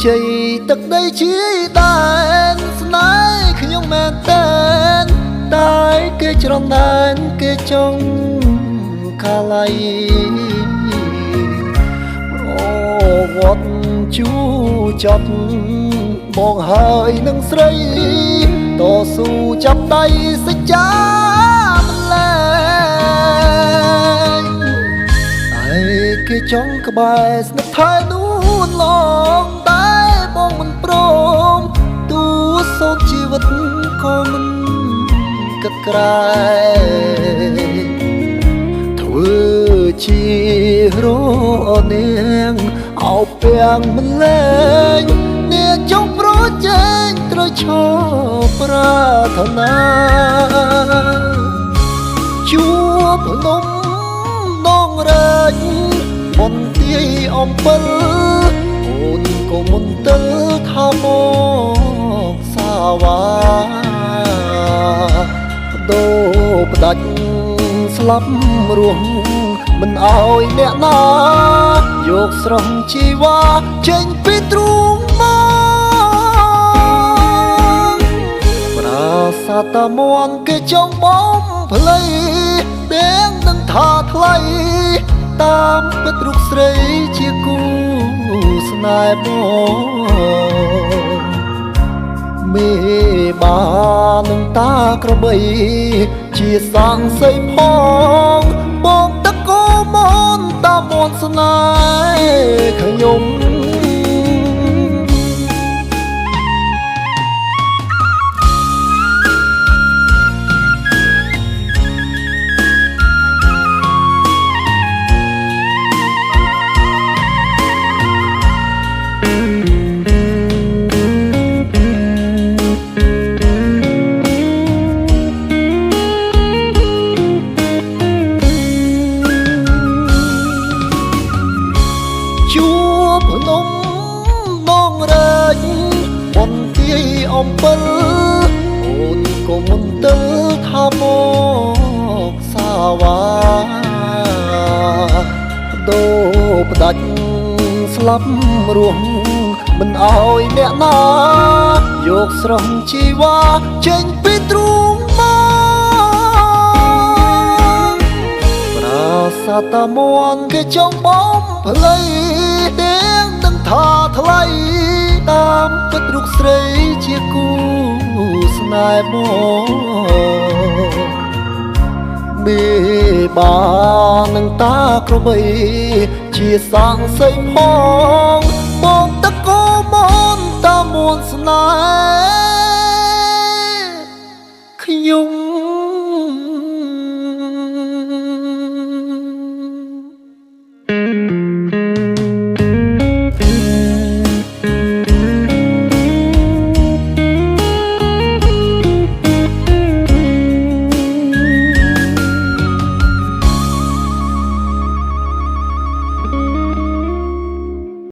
ជ័យទឹកដីជាដែនស្នេហ៍ខ្ញុំមែនតែនតែគេច្រំដែនគេចង់កាល័យវត្តជួចត់បងហើយនឹងស្រីតស៊ូចាប់ដៃសច្ចាម្លែងតែគេចង់ក្បែរស្និទ្ធថែនួនឡងតែបងមិនព្រមទូសូនជីវិតក៏មិនគិតក្រែងធ្វើជារនាងអោពាំងមិនលែងអ្នកចង់ប្រជែងត្រូវឈប់ប្រាថ្នាជួបភ្នំដងរែកមន្ទីរអំពិលអូនក៏មុនទៅថាមកសាវាដូផ្ដាច់ស្លាប់រស់មិនអោយអ្នកណាយកស្រស់ជីវ៉ាចេញពីទ្រូងមកប្រាសាទតាមន់គេចង់បំផ្លៃដែងនឹងថាថ្លៃតាមពិតរូបស្រីជាគូស្នេហ៍បងមេបានឹងតាក្របីជាសង្ស័យផងបងតកោមនតាមមន្តស្នេហ៍ខ្ញុំជួបភ្នំដងរែកមន្ទីរអំពិលអូនក៏មុនទៅថាមកសាវាដូផ្ដាច់ស្លាប់រស់មិនអោយអ្នកណាយកស្រស់ជីវ៉ាចេញពីទ្រូងមកប្រាសាទតាមន់គេចង់បំផ្លៃទាំងនឹងថាថ្លៃតាមពិតរូបស្រីជាគូស្នេហ៍បងមេបានឹងតាក្របីជាសង្ស័យផងបងតកោមនតាមមន្តស្នេហ៍